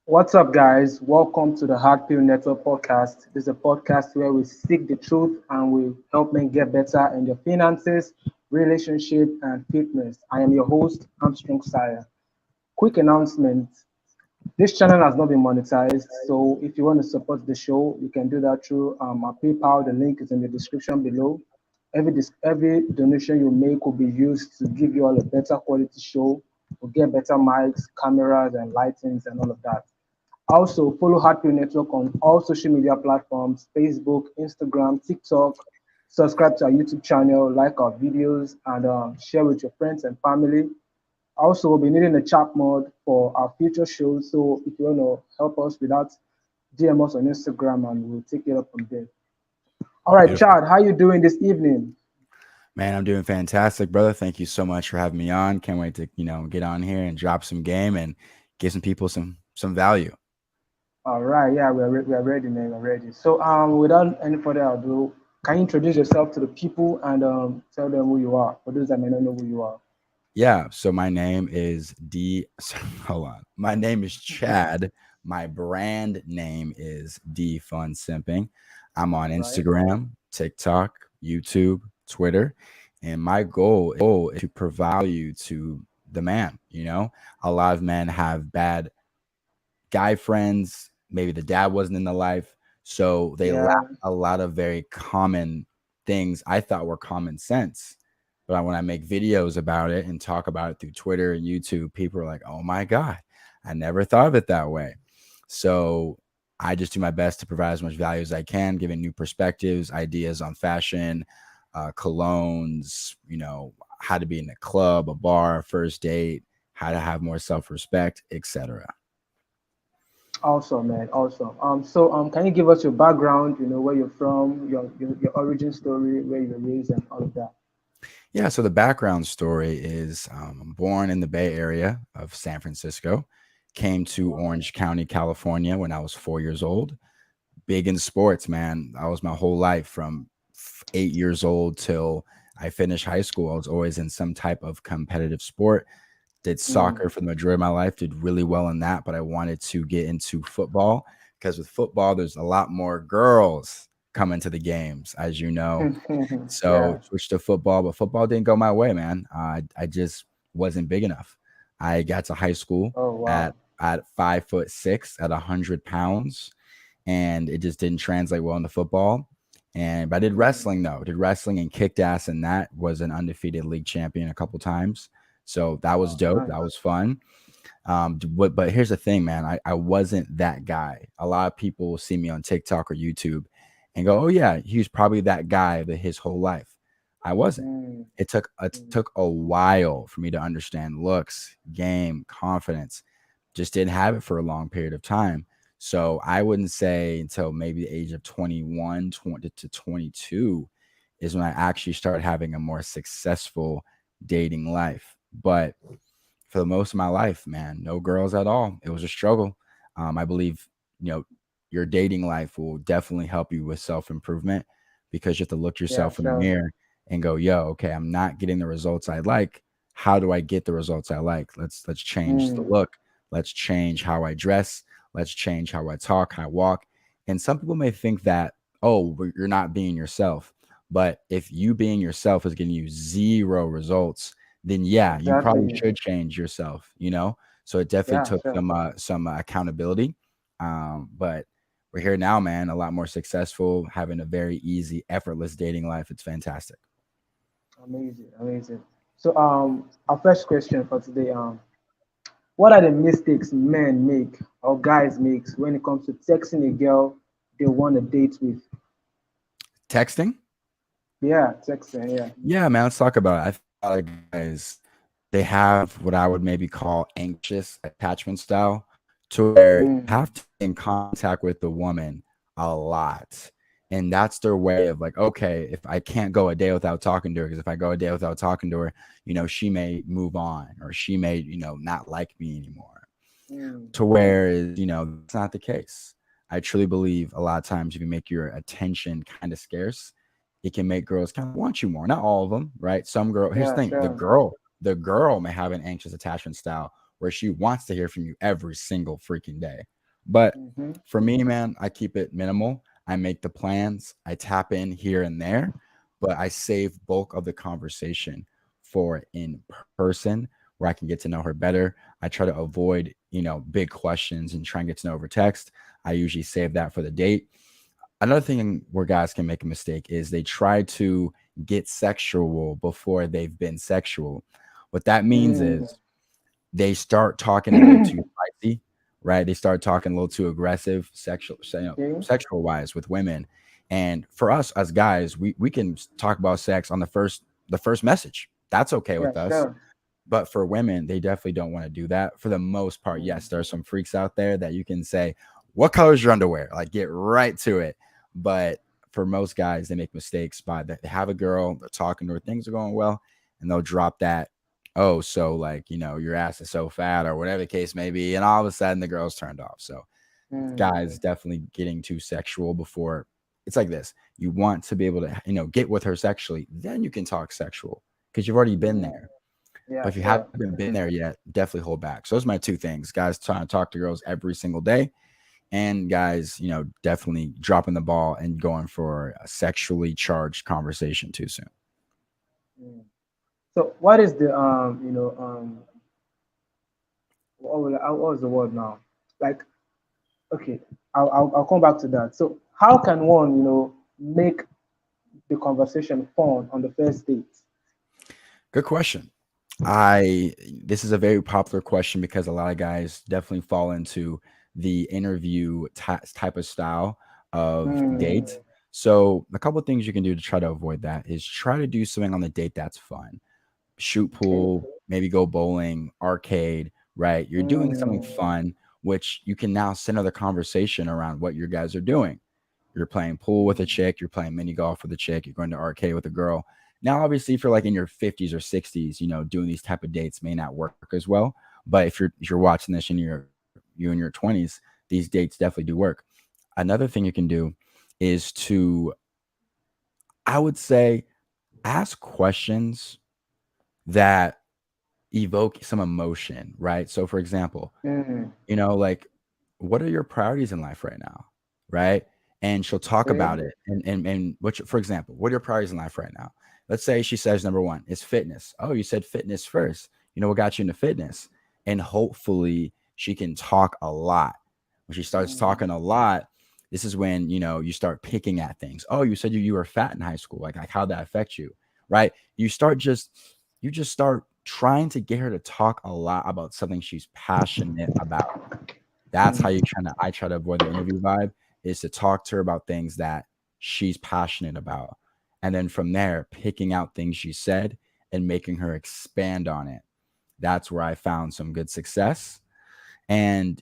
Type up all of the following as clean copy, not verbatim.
What's up, guys? Welcome to the hardpillnetwork podcast. This is a podcast where we seek the truth and we help men get better in their finances, relationship, and fitness. I am your host, Armstrong Sire. Quick announcement. This channel has not been monetized, so if you want to support the show, you can do that through our PayPal. The link is in the description below. Every donation you make will be used to give you all a better quality show. We'll get better mics, cameras, and lightings, and all of that. Also, follow Hardpill Network on all social media platforms: Facebook, Instagram, TikTok. Subscribe to our YouTube channel, like our videos, and share with your friends and family. Also, we'll be needing a chat mod for our future shows. So if you want to help us with that, DM us on Instagram and we'll take it up from there. All right, Beautiful. Chad, how you doing this evening? Man, I'm doing fantastic, brother. Thank you so much for having me on. Can't wait to, get on here and drop some game and give some people some value. All right, yeah, we're ready, man. We're ready. So, without any further ado, can you introduce yourself to the people and tell them who you are? For those that may not know who you are. Yeah, so my name is hold on. My name is Chad. My brand name is D Fun Simping. I'm on Right. Instagram, TikTok, YouTube, Twitter, and my goal is to provide value to the man. A lot of men have bad guy friends. Maybe the dad wasn't in the life. So they lack Yeah. a lot of very common things I thought were common sense. But when I make videos about it and talk about it through Twitter and YouTube, people are like, oh my God, I never thought of it that way. So I just do my best to provide as much value as I can, giving new perspectives, ideas on fashion, colognes, how to be in a club, a bar, first date, how to have more self-respect, etc. Awesome, man. Awesome. Can you give us your background? You know, where you're from, your origin story, where you were raised, and all of that. Yeah, so the background story is I'm born in the Bay Area of San Francisco, came to Orange County, California when I was 4 years old. Big in sports, man. That was my whole life from 8 years old till I finished high school. I was always in some type of competitive sport. Did Mm, soccer for the majority of my life, did really well in that, but I wanted to get into football because with football, there's a lot more girls coming to the games, as you know. So yeah. switched to football, but football didn't go my way, man. I just wasn't big enough. I got to high school Oh, at wow. 5'6" at 100 pounds, and it just didn't translate well into football. And but I did Mm, wrestling though. Did wrestling and kicked ass, and that was an undefeated league champion a couple times. So that was wow. dope. That Nice. was fun. But here's the thing, man. I wasn't that guy. A lot of people see me on TikTok or YouTube and go, "Oh yeah, he was probably that guy his whole life." I wasn't. Mm, It took mm, a while for me to understand looks, game, confidence. Just didn't have it for a long period of time. So I wouldn't say until maybe the age of 21, 20 to 22 is when I actually started having a more successful dating life. But for the most of my life, man, no girls at all. It was a struggle. I believe, you know, your dating life will definitely help you with self improvement because you have to look yeah, yourself in the sure. mirror and go, yo, okay, I'm not getting the results I like. How do I get the results I like? Let's change the Mm, look. Let's change how I dress. Let's change how I talk, how I walk. And some people may think that, oh, you're not being yourself. But if you being yourself is getting you zero results, then yeah, you probably exactly. should change yourself. So it definitely Yeah, took sure. some accountability. But we're here now, man, a lot more successful, having a very easy, effortless dating life. It's fantastic. Amazing, amazing. Our first question for today, what are the mistakes men make or guys makes when it comes to texting a girl they want a date with? Texting? Yeah, texting. Yeah. Yeah, man, let's talk about it. I think a lot of guys, they have what I would maybe call anxious attachment style to where you Mm, have to be in contact with the woman a lot. And that's their way of like, okay, if I can't go a day without talking to her, because if I go a day without talking to her, she may move on or she may, not like me anymore. mm, To where that's not the case. I truly believe a lot of times if you make your attention kind of scarce, it can make girls kind of want you more. Not all of them, right? Some girl. Here's yeah, the thing: sure. the girl may have an anxious attachment style where she wants to hear from you every single freaking day. But Mm-hmm. for me, man, I keep it minimal. I make the plans, I tap in here and there, but I save bulk of the conversation for in person where I can get to know her better. I try to avoid, big questions and try and get to know over text. I usually save that for the date. Another thing where guys can make a mistake is they try to get sexual before they've been sexual. What that means Mm. is they start talking a little too spicy, right? They start talking a little too aggressive, Okay. sexual wise with women. And for us as guys, we can talk about sex on the first message. That's okay Yeah, with us. sure. But for women, they definitely don't want to do that. For the most part, Mm. yes, there are some freaks out there that you can say, "What color is your underwear?" Like, get right to it. But for most guys, they make mistakes by that. They have a girl, they're talking to her, things are going well, and they'll drop that. Oh, so like your ass is so fat, or whatever the case may be, and all of a sudden the girl's turned off. So Mm. guys definitely getting too sexual before. It's like this: you want to be able to get with her sexually, then you can talk sexual because you've already been Mm. there. But Yeah, if you sure. haven't been there yet, definitely hold back. So those are my two things. Guys trying to talk to girls every single day, and guys, definitely dropping the ball and going for a sexually charged conversation too soon. Mm. So what is the what was the word now? Like, okay, I'll come back to that. So how can one, make the conversation fun on the first date? Good question. I This is a very popular question because a lot of guys definitely fall into the interview type of style of Mm. date. So a couple of things you can do to try to avoid that is try to do something on the date that's fun. Shoot Okay. pool, maybe go bowling, arcade, right? You're doing something Mm. fun, which you can now center the conversation around what your guys are doing. You're playing pool with a chick, you're playing mini golf with a chick, you're going to arcade with a girl. Now, obviously, if you're like in your 50s or 60s, doing these type of dates may not work as well. But if you're watching this and you in your 20s, these dates definitely do work. Another thing you can do is to, I would say, ask questions that evoke some emotion, right? So, for example, Mm. like, what are your priorities in life right now? Right. And she'll talk Okay. about it. And for example, what are your priorities in life right now? Let's say she says number one is fitness. Oh, you said fitness first. What got you into fitness? And hopefully she can talk a lot. When she starts Mm. talking a lot, this is when you start picking at things. Oh, you said you were fat in high school. Like how'd that affect you? Right. You just start trying to get her to talk a lot about something she's passionate about. That's how Mm. I try to avoid the interview vibe, is to talk to her about things that she's passionate about. And then from there, picking out things she said and making her expand on it. That's where I found some good success. And,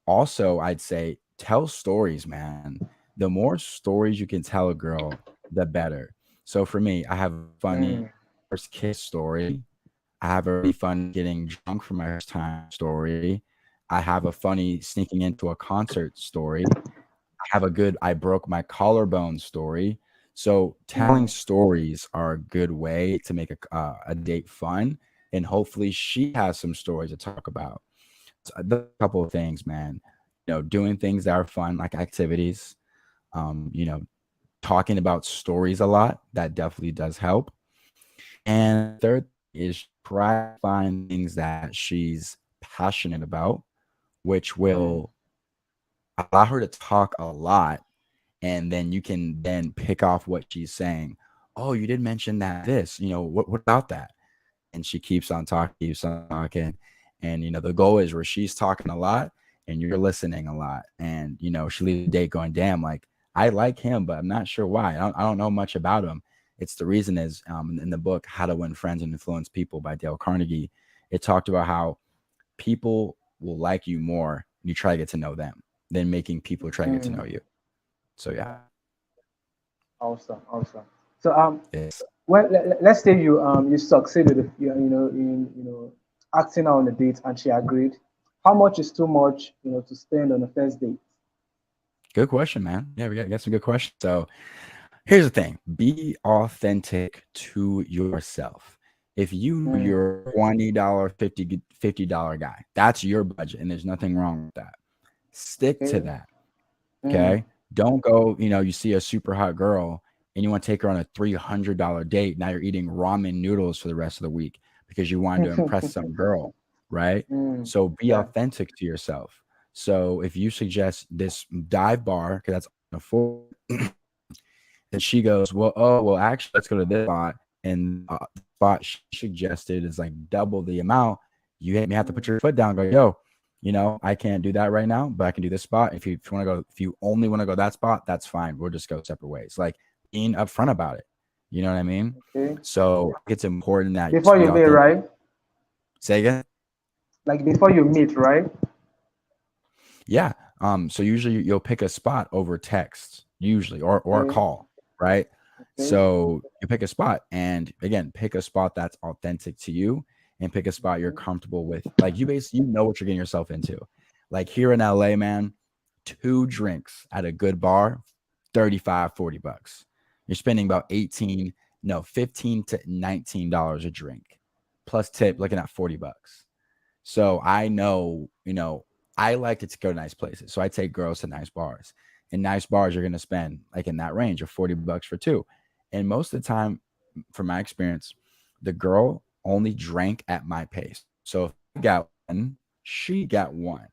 also I'd say tell stories, man. The more stories you can tell a girl, the better. So for me, I have a funny Mm. first kiss story. I have a really funny getting drunk for my first time story. I have a funny sneaking into a concert story. I have a good I broke my collarbone story. So telling Mm. stories are a good way to make a date fun, and hopefully she has some stories to talk about. So those are a couple of things, man. Doing things that are fun, like activities. Um, you know, Talking about stories a lot. That definitely does help. And the third thing is try to find things that she's passionate about, which Mm. will allow her to talk a lot. And then you can then pick off what she's saying. Oh, you did mention that this, what about that? And she keeps on talking. And, the goal is where she's talking a lot and you're listening a lot. And, she leaves the date going, damn, like I like him, but I'm not sure why. I don't know much about him. It's the reason is in the book, How to Win Friends and Influence People by Dale Carnegie. It talked about how people will like you more when you try to get to know them than making people try to get to Mm. know you. So yeah, Awesome, awesome. So it's well, let's say you succeeded, in acting out on a date, and she agreed. How much is too much, to spend on a first date? good question, man. Yeah, we got some good questions. So here's the thing: be authentic to yourself. If you know Mm. you're $20, $50 guy, that's your budget, and there's nothing wrong with that. Stick to Okay. that. Mm. Okay. Don't go, you see a super hot girl and you want to take her on a $300 date. Now you're eating ramen noodles for the rest of the week because you wanted to impress some girl, right? Mm. So be Yeah. authentic to yourself. So if you suggest this dive bar, because that's afford, and she goes, well, actually, let's go to this spot. And the spot she suggested is like double the amount. You have to put Mm. your foot down and go, yo, I can't do that right now, but I can do this spot. If you want to go, if you only want to go that spot, that's fine. We'll just go separate ways. Like being upfront about it. You know what I mean? Okay. So I think it's important that to Before be you meet, authentic. right? Say again. Like before you meet, right? Yeah. So usually you'll pick a spot over text, usually, or a Okay. call, right? Okay. So you pick a spot, and again, pick a spot that's authentic to you, and pick a spot you're Okay. comfortable with. Like you know what you're getting yourself into. Like here in LA, man, 2 drinks at a good bar, 35, $40. You're spending about 18, no, 15 to $19 a drink, plus tip, looking at $40. So I know, I like to go to nice places. So I take girls to nice bars. And nice bars, you're going to spend like in that range of $40 for two. And most of the time, from my experience, the girl only drank at my pace. So if I got one, she got one,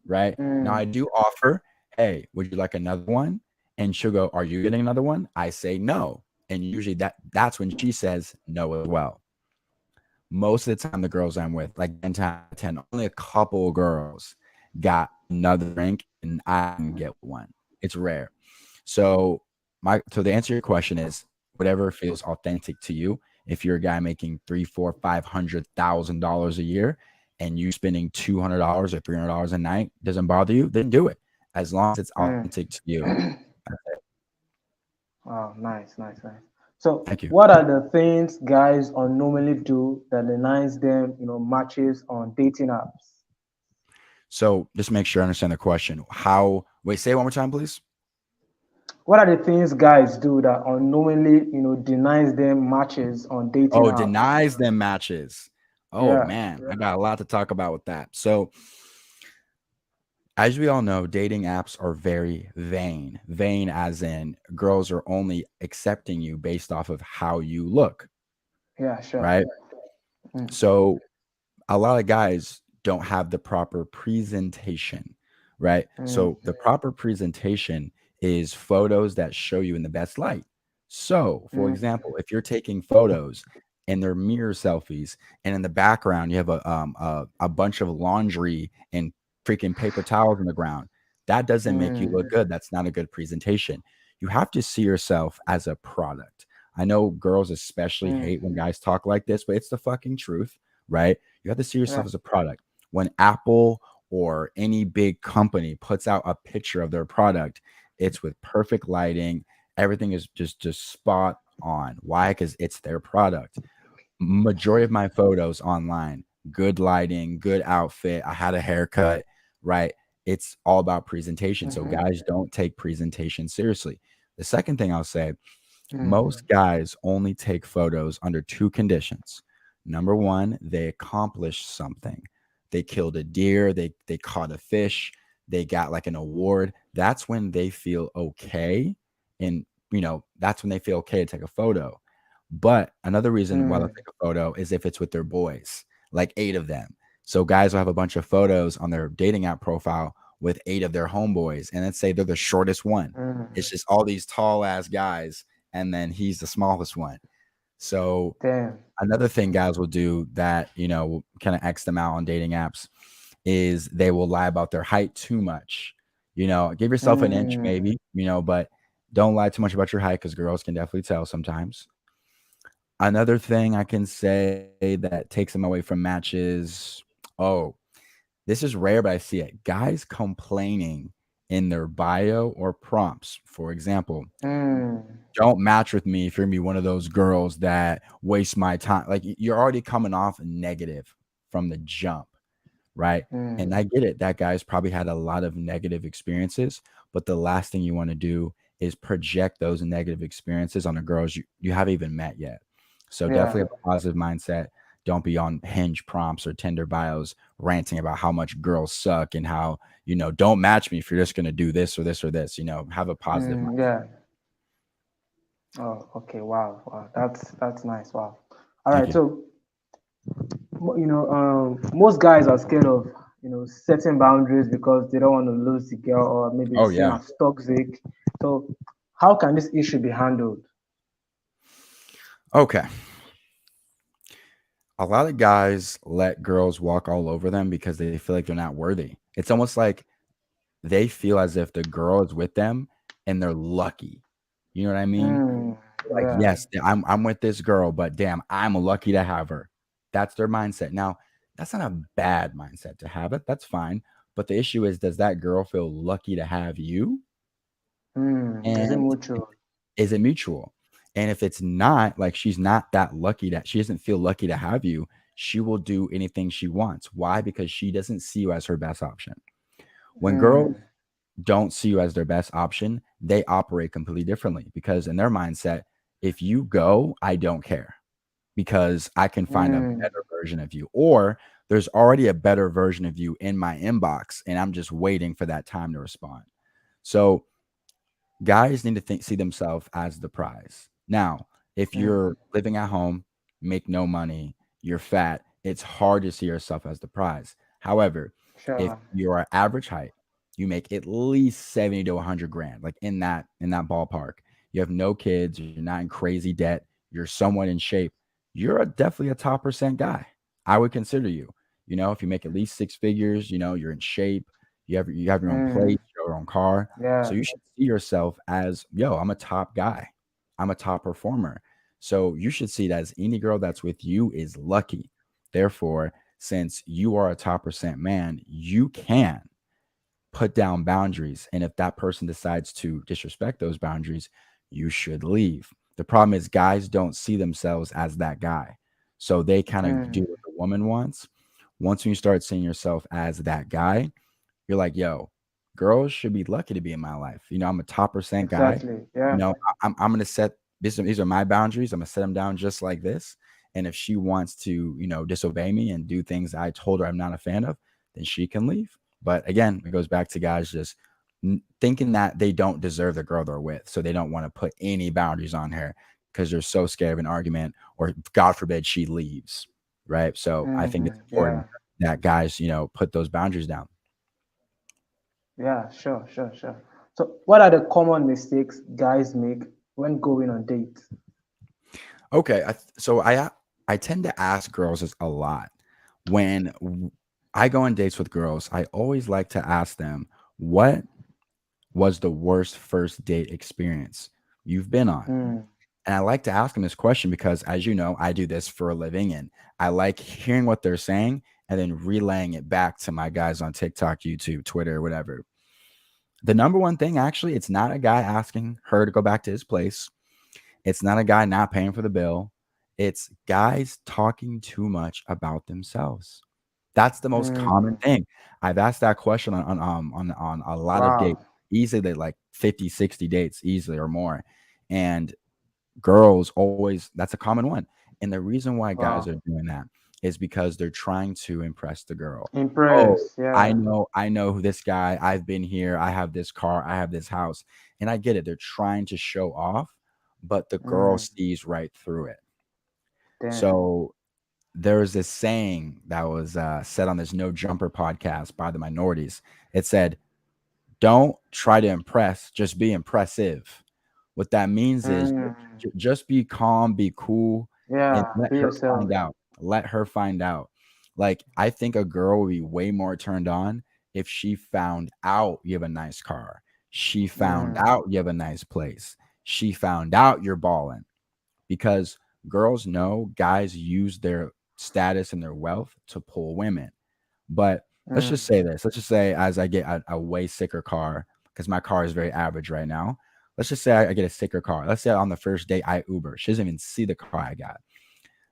right? Now I Mm. do offer, hey, would you like another one? And she'll go, are you getting another one? I say no. And usually that's when she says no as well. Most of the time, the girls I'm with, like 10 times out of 10, only a couple girls got another drink and I didn't get one. It's rare. So so the answer to your question is whatever feels authentic to you. If you're a guy making three, four, $500,000 a year and you spending $200 or $300 a night doesn't bother you, then do it. As long as it's Mm. authentic to you. Wow, nice, nice, nice. So, Thank you. what are the things guys normally do that denies them, matches on dating apps? So just make sure I understand the question. Wait, say it one more time, please. What are the things guys do that unknowingly, denies them matches on dating Oh, apps? denies them matches. Oh Yeah. man, I got a lot to talk about with that. So, as we all know, dating apps are very vain. Vain as in girls are only accepting you based off of how you look, Yeah, sure. right? Mm. So, a lot of guys don't have the proper presentation, right? Mm. So the proper presentation is photos that show you in the best light. So, for Mm. example, if you're taking photos and they're mirror selfies, and in the background you have a bunch of laundry and freaking paper towels on the ground, that doesn't make you Mm. look good. That's not a good presentation. You have to see yourself as a product. I know girls especially Mm. hate when guys talk like this, but it's the fucking truth, right? You have to see Yeah. yourself as a product. When Apple or any big company puts out a picture of their product, it's with perfect lighting. Everything is just spot on. Why? Because it's their product. Majority of my photos online, good lighting, good outfit. I had a haircut, right? It's all about presentation. So Mm-hmm. guys don't take presentation seriously. The second thing I'll say, Mm. most guys only take photos under two conditions. Number one, they accomplished something. They killed a deer, they caught a fish, they got like an award. That's when they feel okay. And that's when they feel okay to take a photo. But another reason why they'll Mm. take a photo is if it's with their boys, like 8 of them. So guys will have a bunch of photos on their dating app profile with 8 of their homeboys. And let's say they're the shortest one. Mm. It's just all these tall ass guys and then he's the smallest one. So Damn. another thing guys will do that, will kind of X them out on dating apps is they will lie about their height too much. Give yourself an inch Mm. maybe, but don't lie too much about your height because girls can definitely tell sometimes. Another thing I can say that takes them away from matches. Oh, this is rare, but I see it. Guys complaining in their bio or prompts. For example, Mm. don't match with me if you're gonna be one of those girls that waste my time. Like you're already coming off negative from the jump, right? And Mm. I get it. That guy's probably had a lot of negative experiences, but the last thing you want to do is project those negative experiences on the girls you haven't even met yet. So definitely Yeah. have a positive mindset. Don't be on Hinge prompts or Tinder bios ranting about how much girls suck and how, don't match me if you're just going to do this or this or this. Have a positive mindset. Yeah. Oh, okay. Wow. Wow. That's nice. Wow. All Thank right. you. So, most guys are scared of, setting boundaries because they don't want to lose the girl or maybe Oh, it's seen yeah. as toxic. So, how can this issue be handled? Okay. A lot of guys let girls walk all over them because they feel like they're not worthy. It's almost like they feel as if the girl is with them and they're lucky. You know what I mean? Mm, Like, yeah. yes, I'm with this girl, but damn, I'm lucky to have her. That's their mindset. Now, that's not a bad mindset to have it. That's fine. But the issue is, does that girl feel lucky to have you? Is it And mutual? is it mutual? And if it's not, like she's not that lucky that she doesn't feel lucky to have you, she will do anything she wants. Why? Because she doesn't see you as her best option. When girls Mm, don't see you as their best option, they operate completely differently because in their mindset, if you go, I don't care because I can find a mm, better version of you, or there's already a better version of you in my inbox and I'm just waiting for that time to respond. So guys need to see themselves as the prize. Now, if mm, you're living at home, make no money, you're fat, it's hard to see yourself as the prize. However, if sure. you're average height, you make at least 70 to 100 grand, like in that ballpark. You have no kids, you're not in crazy debt, you're somewhat in shape. You're definitely a top percent guy. I would consider you. If you make at least six figures, you're in shape, you have your own Mm, place, your own car, so yeah. you should see yourself as, yo, I'm a top guy. I'm a top performer. So you should see it as any girl that's with you is lucky. Therefore, since you are a top percent man, you can put down boundaries. And if that person decides to disrespect those boundaries, you should leave. The problem is guys don't see themselves as that guy. So they kind of do Mm, what the woman wants. Once you start seeing yourself as that guy, you're like, yo, girls should be lucky to be in my life. I'm a top percent guy. exactly. Yeah. I'm gonna set these are my boundaries. I'm gonna set them down just like this. And if she wants to, disobey me and do things I told her I'm not a fan of, then she can leave. But again, it goes back to guys just thinking that they don't deserve the girl they're with. So they don't want to put any boundaries on her because they're so scared of an argument or God forbid she leaves. Right. So I think it's Yeah. important that guys, put those boundaries down. Yeah. Sure. Sure. Sure. So, what are the common mistakes guys make when going on dates? Okay, so I tend to ask girls this a lot. When I go on dates with girls, I always like to ask them, "What was the worst first date experience you've been on?" Mm, And I like to ask them this question because, as you know, I do this for a living, and I like hearing what they're saying and then relaying it back to my guys on TikTok, YouTube, Twitter, whatever. The number one thing, actually, it's not a guy asking her to go back to his place. It's not a guy not paying for the bill. It's guys talking too much about themselves. That's the most common mm, thing. I've asked that question on a lot of dates, wow. easily like 50, 60 dates, easily or more. And girls always, that's a common one. And the reason why guys Wow. are doing that is because they're trying to impress the girl. Oh, Impress. I Yeah. know, I know who this guy, I've been here, I have this car, I have this house. And I get it. They're trying to show off, but the girl Mm, sees right through it. damn. So there's this saying that was said on this No Jumper podcast by the minorities. It said, don't try to impress, just be impressive. What that means is Mm, just be calm, be cool, and yeah. let Be her yourself. find out. Let her find out. Like, I think a girl would be way more turned on if she found out you have a nice car. She found Mm, out you have a nice place. She found out you're balling because girls know guys use their status and their wealth to pull women. But let's just mm, say this. Let's just say as I get a way sicker car, because my car is very average right now. Let's just say I get a sicker car. Let's say on the first date I Uber. She doesn't even see the car I got.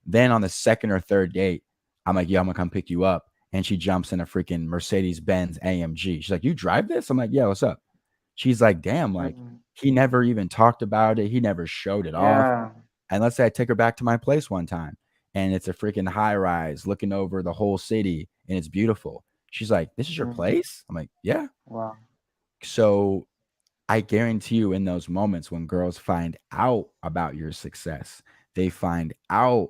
Then on the second or third date, I'm like, yo, I'm gonna come pick you up. And she jumps in a freaking Mercedes Benz AMG. She's like, you drive this? I'm like, yeah, what's up? She's like, damn, like mm, he never even talked about it. He never showed it off. yeah. And let's say I take her back to my place one time and it's a freaking high rise looking over the whole city and it's beautiful. She's like, "This is your Mm. place?" I'm like, "Yeah." Wow. So I guarantee you, in those moments when girls find out about your success, they find out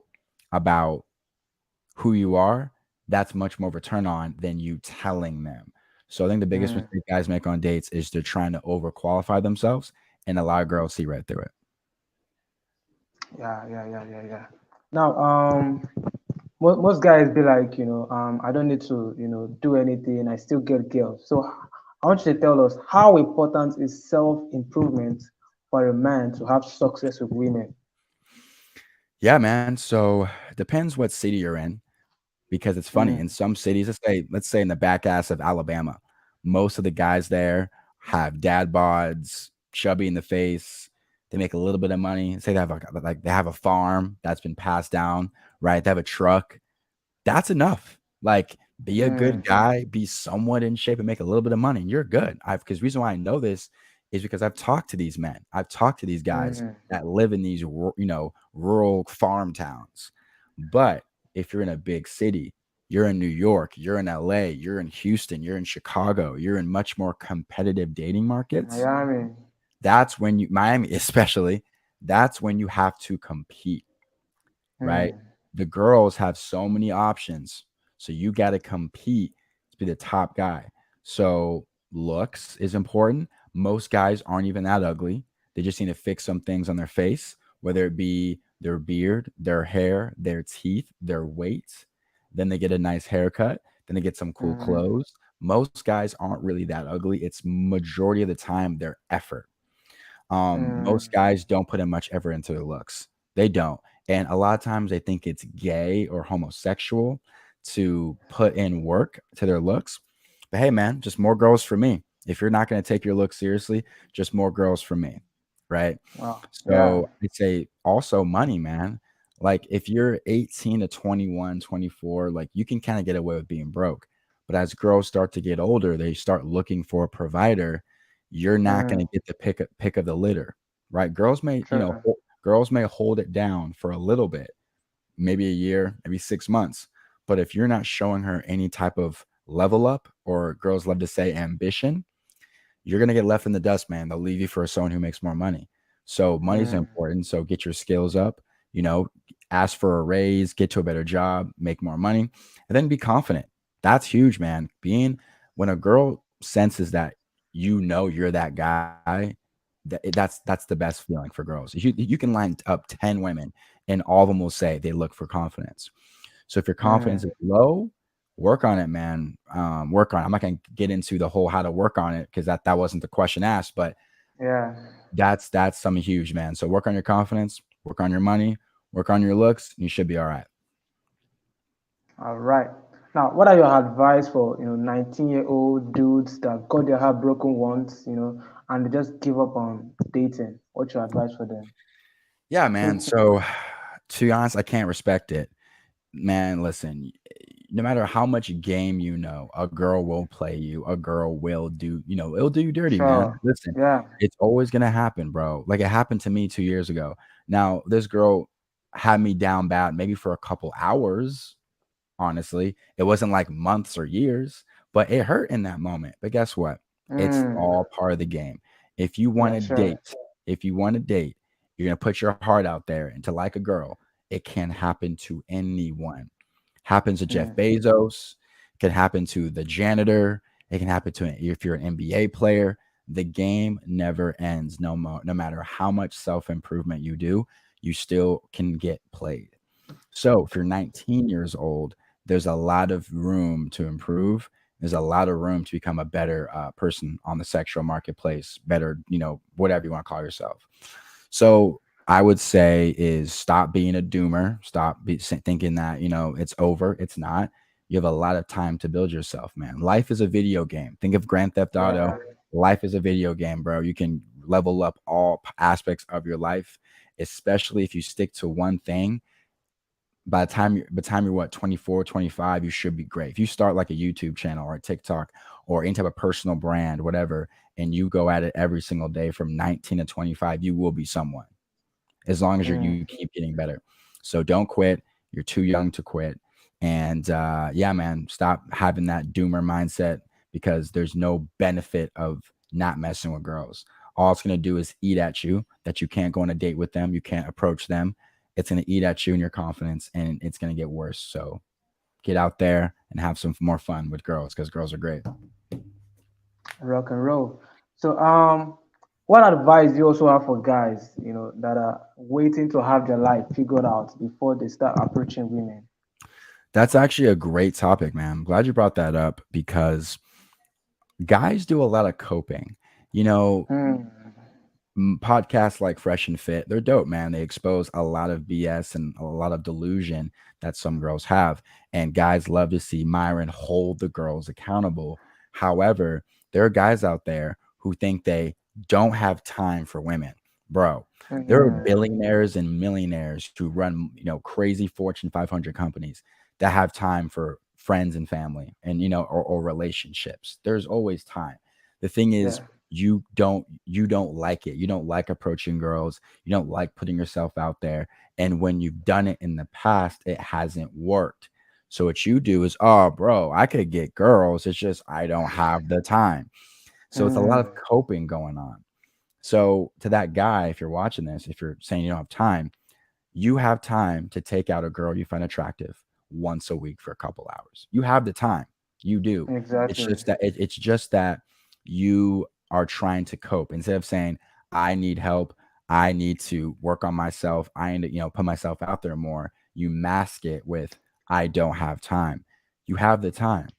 about who you are, that's much more of a turn on than you telling them. So I think the biggest Mm. mistake guys make on dates is they're trying to overqualify themselves, and a lot of girls see right through it. Yeah. Now, most guys be like, I don't need to, do anything. I still get girls. So I want you to tell us how important is self-improvement for a man to have success with women? Yeah, man. So it depends what city you're in because it's funny. In Mm. some cities, let's say in the back ass of Alabama, most of the guys there have dad bods, chubby in the face. They make a little bit of money. Say they have a farm that's been passed down, right? They have a truck. That's enough. Like, be a good Mm. guy, be somewhat in shape, and make a little bit of money, and you're good. I've because reason why I know this is because I've talked to these men. I've talked to these guys Mm. that live in these rural farm towns. But if you're in a big city, you're in New York, you're in LA, you're in Houston, you're in Chicago, you're in much more competitive dating markets. Miami. That's when you Miami, especially, that's when you have to compete, right? Mm. The girls have so many options. So you got to compete to be the top guy. So looks is important. Most guys aren't even that ugly. They just need to fix some things on their face, whether it be their beard, their hair, their teeth, their weight. Then they get a nice haircut. Then they get some cool Mm. clothes. Most guys aren't really that ugly. It's majority of the time their effort. Mm. Most guys don't put in much effort into their looks. They don't. And a lot of times they think it's gay or homosexual to put in work to their looks. But hey, man, just more girls for me. If you're not going to take your look seriously, just more girls for me. Right. Wow. Yeah. So I'd say also money, man. Like if you're 18 to 21, 24, like you can kind of get away with being broke. But as girls start to get older, they start looking for a provider. You're not going to Mm. get the pick of the litter, right? Girls may, True. girls may hold it down for a little bit, maybe a year, maybe 6 months. But if you're not showing her any type of level up, or girls love to say ambition, you're gonna get left in the dust, man. They'll leave you for someone who makes more money. So money's Mm. important. So get your skills up, you know, ask for a raise, get to a better job, make more money, and then be confident. That's huge, man. Being when a girl senses that you're that guy, that's the best feeling for girls. You can line up 10 women and all of them will say they look for confidence. So if your confidence Mm. is low, work on it, man. Work on it. I'm not gonna get into the whole how to work on it because that wasn't the question asked, but Yeah. that's something huge, man. So work on your confidence, work on your money, work on your looks, and you should be all right. All right. Now, what are your advice for 19-year-old dudes that got their heart broken once, and they just give up on dating? What's your advice for them? Yeah, man. So to be honest, I can't respect it. Man, listen, no matter how much game you know, a girl will play you. A girl will do, it'll do you dirty, man. Sure. Listen, Yeah. it's always gonna happen, bro. Like it happened to me 2 years ago. Now, this girl had me down bad, maybe for a couple hours. Honestly, it wasn't like months or years, but it hurt in that moment. But guess what? It's Mm. all part of the game. If you want Yeah. to Sure. date, if you want to date, you're gonna put your heart out there and to like a girl. It can happen to anyone. Happens to Jeff Mm. Bezos, can happen to the janitor, it can happen to if you're an NBA player. The game never ends. No matter how much self-improvement you do, you still can get played. So if you're 19 years old, there's a lot of room to improve. There's a lot of room to become a better person on the sexual marketplace, better, whatever you want to call yourself. So I would say is stop being a doomer. Thinking that, it's over. It's not. You have a lot of time to build yourself, man. Life is a video game. Think of Grand Theft Auto. Yeah. Life is a video game, bro. You can level up all aspects of your life, especially if you stick to one thing. By the time you're what, 24, 25, you should be great. If you start like a YouTube channel or a TikTok or any type of personal brand, whatever, and you go at it every single day from 19 to 25, you will be someone as long as you Mm. keep getting better. So don't quit. You're too young to quit. And yeah, man, stop having that doomer mindset because there's no benefit of not messing with girls. All it's going to do is eat at you that you can't go on a date with them. You can't approach them. It's going to eat at you and your confidence, and it's going to get worse. So get out there and have some more fun with girls because girls are great. Rock and roll. So, what advice do you also have for guys, that are waiting to have their life figured out before they start approaching women? That's actually a great topic, man. I'm glad you brought that up because guys do a lot of coping. You know, Hmm. podcasts like Fresh and Fit, they're dope, man. They expose a lot of BS and a lot of delusion that some girls have. And guys love to see Myron hold the girls accountable. However, there are guys out there who think they don't have time for women. Bro, there are Hmm. billionaires and millionaires who run, crazy Fortune 500 companies that have time for friends and family and, or relationships. There's always time. The thing is, Yeah. you don't like it. You don't like approaching girls. You don't like putting yourself out there. And when you've done it in the past, it hasn't worked. So what you do is, oh, bro, I could get girls. It's just I don't have the time. So it's a lot of Hmm. coping going on. So to that guy, if you're watching this, if you're saying you don't have time, you have time to take out a girl you find attractive once a week for a couple hours. You have the time. You do. It's Exactly. just that it's just that you are trying to cope instead of saying, I need help. I need to work on myself. I need to, put myself out there more. You mask it with I don't have time. You have the time.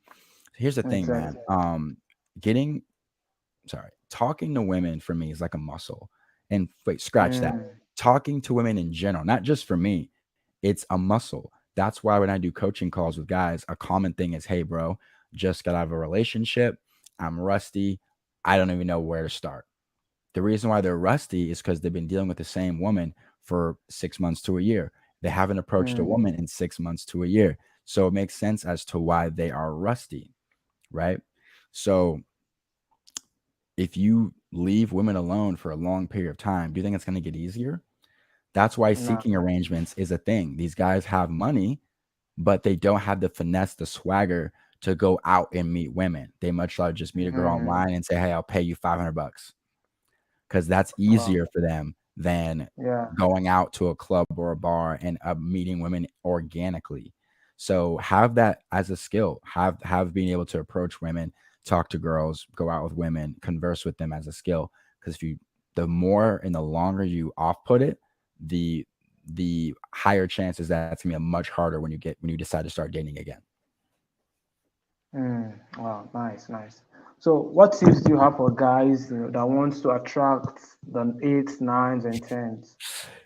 Here's the thing, man. Exactly. Getting talking to women for me is like a muscle. And wait, scratch that. Hmm. Talking to women in general, not just for me, it's a muscle. That's why when I do coaching calls with guys, a common thing is, hey, bro, just got out of a relationship. I'm rusty. I don't even know where to start. The reason why they're rusty is because they've been dealing with the same woman for 6 months to a year. They haven't approached a Hmm. woman in 6 months to a year. So it makes sense as to why they are rusty, right? So if you leave women alone for a long period of time, do you think it's going to get easier? That's why No. seeking arrangements is a thing. These guys have money, but they don't have the finesse, the swagger to go out and meet women. They much rather just meet a girl Hmm. online and say, "Hey, I'll pay you $500," because that's Wow. easier for them than Yeah. going out to a club or a bar and meeting women organically. So have that as a skill. Have being able to approach women, talk to girls, go out with women, converse with them as a skill. Because if you, the more and the longer you off put it, the the higher chances that it's gonna be much harder when you decide to start dating again. Hmm. Wow. Nice. Nice. So, what tips do you have for guys, that wants to attract the eights, nines, and tens?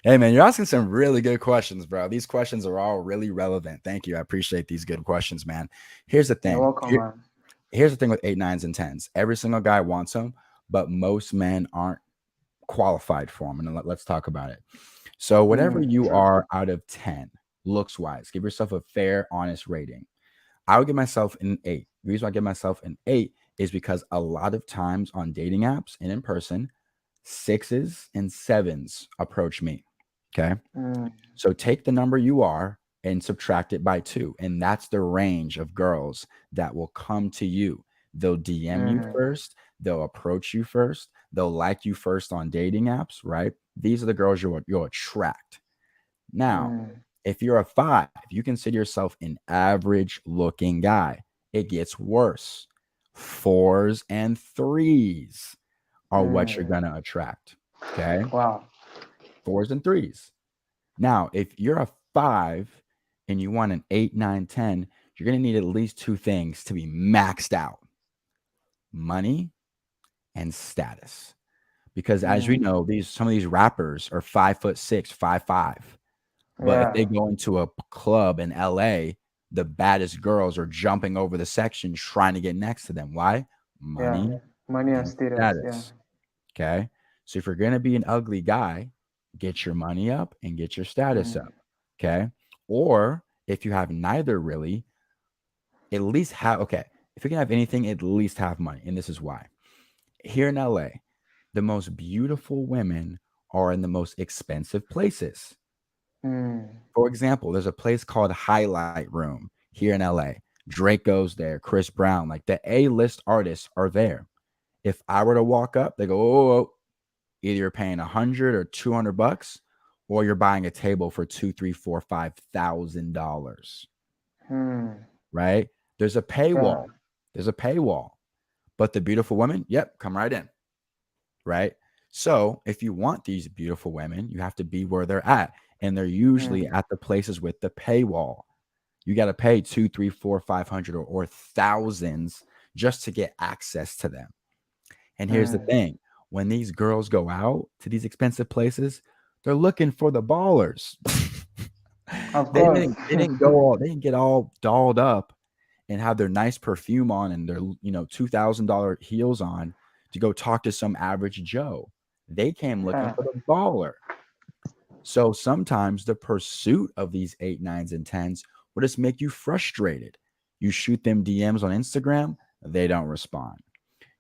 Hey man, you're asking some really good questions, bro. These questions are all really relevant. Thank you. I appreciate these good questions, man. Here's the You're thing. welcome, man. Here's the thing with eight, nines, and tens. Every single guy wants them, but most men aren't qualified for them. And let's talk about it. So, whatever Hmm. you True. are out of 10, looks wise, give yourself a fair, honest rating. I would give myself an eight. The reason why I give myself an eight is because a lot of times on dating apps and in person, sixes and sevens approach me. Okay. Hmm. So take the number you are and subtract it by two. And that's the range of girls that will come to you. They'll DM you Hmm. first, they'll approach you first, they'll like you first on dating apps, right? These are the girls you'll attract. Now, Hmm. if you're a five, you consider yourself an average looking guy. It gets worse. Fours and threes are what you're Hmm. going to attract. Okay. Wow. Fours and threes. Now, if you're a five and you want an eight, nine, 10, you're going to need at least two things to be maxed out: money and status. Because as we Hmm. know, some of these rappers are 5'6", 5'5". But if they Yeah. go into a club in LA, the baddest girls are jumping over the section trying to get next to them. Why? Yeah. Money Money and and status. Yeah. status. Okay. So if you're going to be an ugly guy, get your money up and get your status Hmm. up. Okay. Or if you have neither really, at least have, okay, if you can have anything, at least have money. And this is why. Here in LA, the most beautiful women are in the most expensive places. Mm. For example, there's a place called Highlight Room here in LA. Drake goes there, Chris Brown, like the A-list artists are there. If I were to walk up, they go, oh, either you're paying 100 or 200 bucks, or you're buying a table for two, three, four, $5,000. Mm. Right? There's a Yeah. paywall. There's a paywall. But the beautiful women, yep, come right in. Right? So if you want these beautiful women, you have to be where they're at. And they're usually Mm. at the places with the paywall. You got to pay two, three, four, 500 or thousands just to get access to them. And here's the Mm. thing: when these girls go out to these expensive places, they're looking for the ballers. Of they course. didn't they didn't go all they didn't get all dolled up and have their nice perfume on and their $2,000 heels on to go talk to some average Joe. They came looking Yeah. for the baller. So sometimes the pursuit of these eight, nines, and tens will just make you frustrated. You shoot them DMs on Instagram, they don't respond.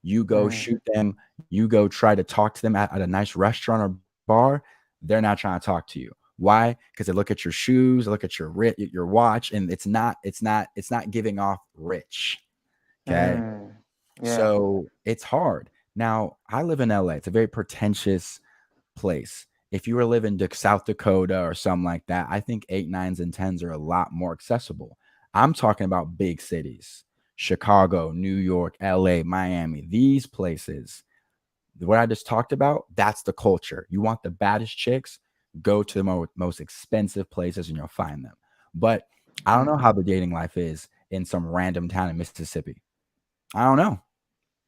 You go Mm. shoot them, you go try to talk to them at a nice restaurant or bar, they're not trying to talk to you. Why? Because they look at your shoes, they look at your watch, and it's not giving off rich. Okay. Mm. Yeah. So it's hard. Now, I live in LA. It's a very pretentious place. If you were living in South Dakota or something like that, I think eight, nines, and tens are a lot more accessible. I'm talking about big cities: Chicago, New York, LA, Miami, these places. What I just talked about, that's the culture. You want the baddest chicks, go to the most expensive places and you'll find them. But I don't know Mm. how the dating life is in some random town in Mississippi. I don't know.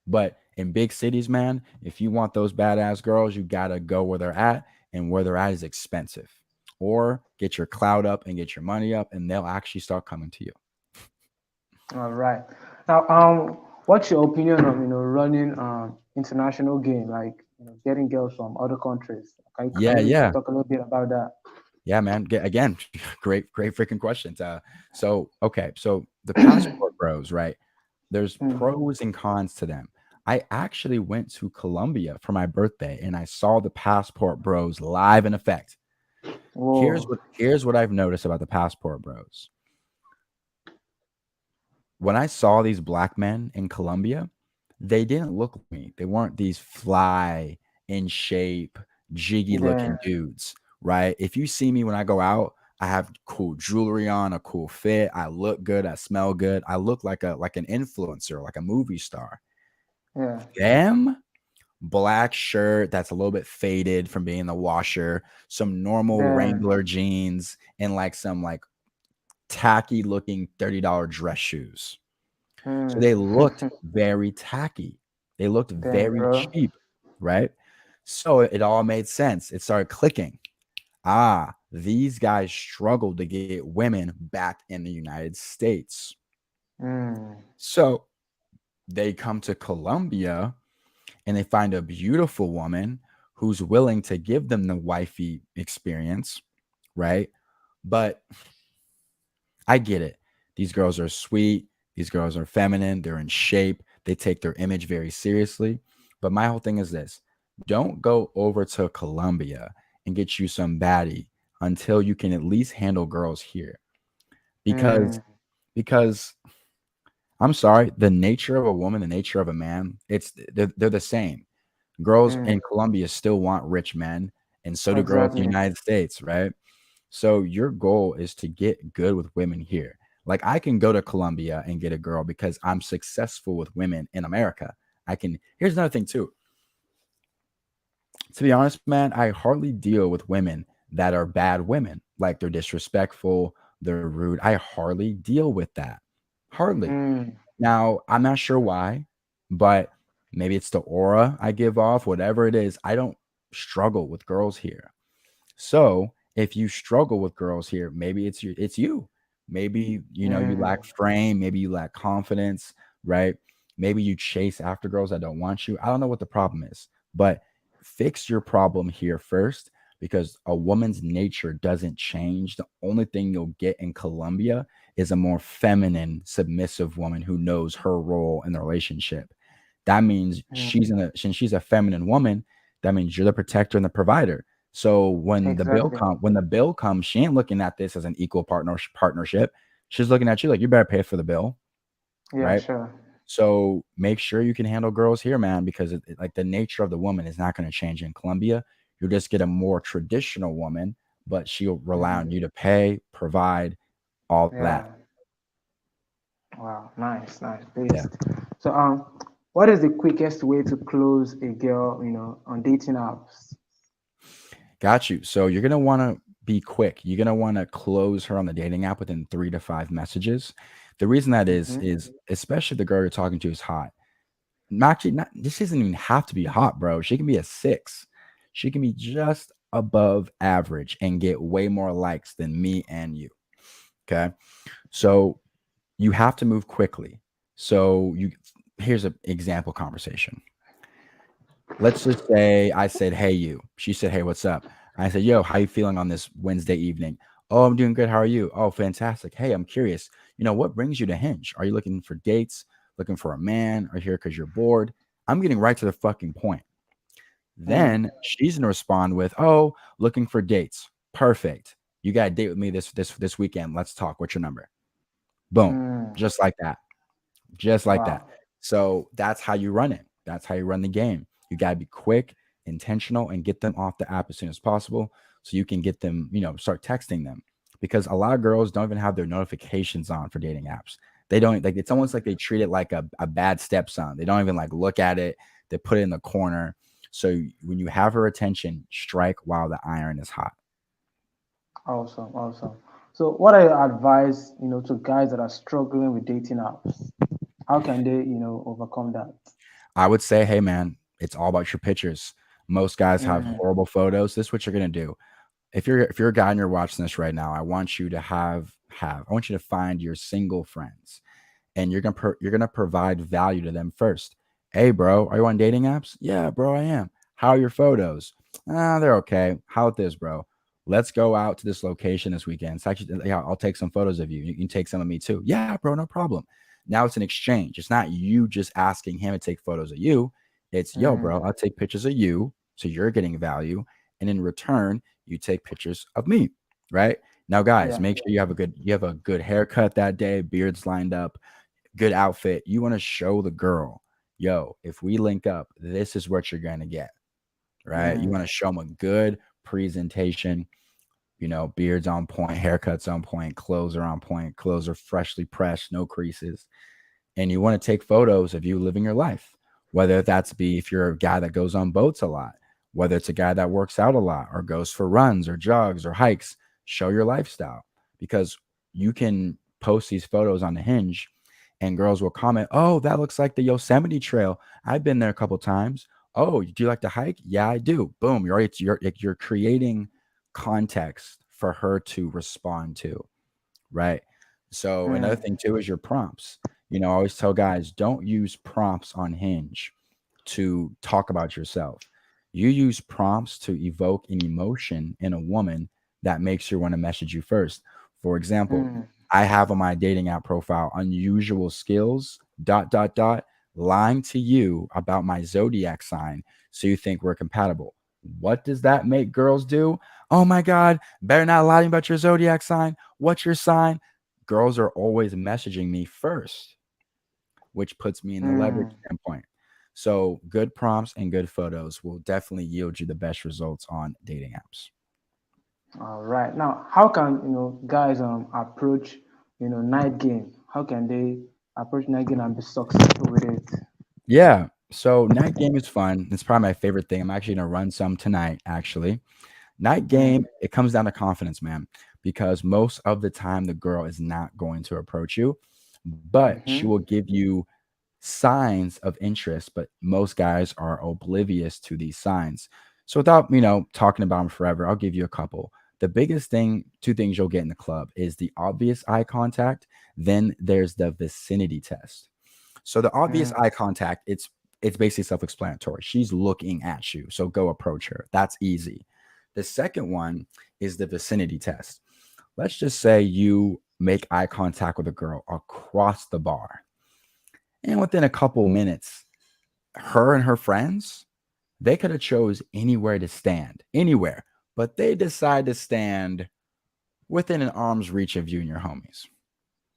But in big cities, man, if you want those badass girls, you gotta go where they're at, and where they're at is expensive. Or get your clout up and get your money up, and they'll actually start coming to you. All right. Now, what's your opinion on running international game, like getting girls from other countries? Can Yeah, you yeah, talk a little bit about that? yeah, man. Again, great freaking questions. So okay, so the passport bros, right? There's Mm. pros and cons to them. I actually went to Colombia for my birthday, and I saw the passport bros live in effect. Here's Whoa. what I've noticed about the passport bros. When I saw these black men in Colombia, they didn't look like me. They weren't these fly, in shape, jiggy Yeah. looking dudes, right? If you see me when I go out, I have cool jewelry on, a cool fit. I look good. I smell good. I look like an influencer, like a movie star. Yeah. Them, black shirt that's a little bit faded from being in the washer, some normal Yeah. Wrangler jeans, and like some like tacky looking $30 dress shoes. So Mm. they looked very tacky. They looked Damn, very bro. cheap, right? So it all made sense. It started clicking. Ah, these guys struggled to get women back in the United States. Mm. So they come to Colombia and they find a beautiful woman who's willing to give them the wifey experience, right? But I get it. These girls are sweet. These girls are feminine. They're in shape. They take their image very seriously. But my whole thing is this: don't go over to Colombia and get you some baddie until you can at least handle girls here. Because Mm. because I'm sorry, the nature of a woman, the nature of a man, they're the same. Girls Mm. in Colombia still want rich men, and so do girls in the Exactly. United States, right? So your goal is to get good with women here. Like I can go to Colombia and get a girl because I'm successful with women in America. I can. Here's another thing too. To be honest, man, I hardly deal with women that are bad women. Like they're disrespectful, they're rude. I hardly deal with that. Hardly. Mm. Now, I'm not sure why, but maybe it's the aura I give off, whatever it is. I don't struggle with girls here. So if you struggle with girls here, maybe it's you. Maybe you lack Mm. frame, maybe you lack confidence, right? Maybe you chase after girls that don't want you. I don't know what the problem is, but fix your problem here first because a woman's nature doesn't change. The only thing you'll get in Colombia is a more feminine, submissive woman who knows her role in the relationship. That means Mm. since she's a feminine woman, that means you're the protector and the provider. So Exactly. when the bill comes, she ain't looking at this as an equal partnership. She's looking at you like you better pay for the bill, Yeah, right? sure. So make sure you can handle girls here, man, because like the nature of the woman is not going to change in Colombia. You'll just get a more traditional woman, but she'll rely on Hmm. you to pay, provide, all that. Yeah. Wow. Nice. Nice. Yeah. Based. So, what is the quickest way to close a girl, on dating apps? Got you. So you're gonna want to be quick. You're gonna want to close her on the dating app within 3 to 5 messages. The reason that Mm-hmm. is especially if the girl you're talking to is hot. Actually, not this doesn't even have to be hot, bro. She can be a 6. She can be just above average and get way more likes than me and you. Okay. So you have to move quickly. So you here's an example conversation. Let's just say I said, "Hey, you." She said, "Hey, what's up?" I said, "Yo, how you feeling on this Wednesday evening?" "Oh, I'm doing good. How are you?" "Oh, fantastic. Hey, I'm curious. What brings you to Hinge? Are you looking for dates? Looking for a man? Or here because you're bored?" I'm getting right to the fucking point. Mm. Then she's gonna respond with, "Oh, looking for dates. Perfect. You got a date with me this weekend. Let's talk. What's your number?" Boom, Mm. just like that. Just like that. Wow. So that's how you run it. That's how you run the game. You got to be quick, intentional, and get them off the app as soon as possible so you can get them, start texting them. Because a lot of girls don't even have their notifications on for dating apps. They don't like it's almost like they treat it like a bad stepson. They don't even like look at it, they put it in the corner. So when you have her attention, strike while the iron is hot. Awesome. Awesome. So, what are your advice, to guys that are struggling with dating apps? How can they, overcome that? I would say, hey man, it's all about your pictures. Most guys have Mm. horrible photos. This is what you're gonna do. If you're a guy and you're watching this right now, I want you to I want you to find your single friends, and you're gonna provide value to them first. Hey, bro, are you on dating apps? Yeah, bro, I am. How are your photos? They're okay. How about this, bro? Let's go out to this location this weekend. It's actually, yeah, I'll take some photos of you. You can take some of me too. Yeah, bro, no problem. Now it's an exchange. It's not you just asking him to take photos of you. It's yo, Mm. bro, I'll take pictures of you. So you're getting value. And in return, you take pictures of me. Right? Now, guys, Yeah. make sure you have a good haircut that day, beards lined up, good outfit. You want to show the girl, yo, if we link up, this is what you're gonna get. Right? You Mm. want to show them a good presentation, beards on point, haircuts on point, clothes are on point, clothes are freshly pressed, no creases. And you want to take photos of you living your life, whether that's be if you're a guy that goes on boats a lot, whether it's a guy that works out a lot or goes for runs or jogs or hikes, show your lifestyle because you can post these photos on the Hinge and girls will comment, "Oh, that looks like the Yosemite Trail. I've been there a couple times. Oh, do you like to hike? Yeah, I do." Boom, you're creating context for her to respond to, right? So another Mm. thing too is your prompts. I always tell guys, don't use prompts on Hinge to talk about yourself. You use prompts to evoke an emotion in a woman that makes her want to message you first. For example, Mm. I have on my dating app profile unusual skills, dot, dot, dot, lying to you about my zodiac sign so you think we're compatible. What does that make girls do? Oh my God, better not lie to me about your zodiac sign. What's your sign? Girls are always messaging me first, which puts me in the leverage Mm. standpoint. So good prompts and good photos will definitely yield you the best results on dating apps. All right. Now, how can guys approach night game? How can they approach night game and be successful with it? Yeah. So night game is fun. It's probably my favorite thing. I'm actually gonna run some tonight, actually. Night Mm. game, it comes down to confidence, man, because most of the time the girl is not going to approach you, but she Mm-hmm. will give you signs of interest, but most guys are oblivious to these signs. So without, talking about them forever, I'll give you a couple. The biggest thing, two things you'll get in the club is the obvious eye contact. Then there's the vicinity test. So the obvious Mm. eye contact, it's basically self-explanatory. She's looking at you, so go approach her. That's easy. The second one is the vicinity test. Let's just say you make eye contact with a girl across the bar, and within a couple minutes, her and her friends, they could have chose anywhere to stand, anywhere. but they decide to stand within an arm's reach of you and your homies.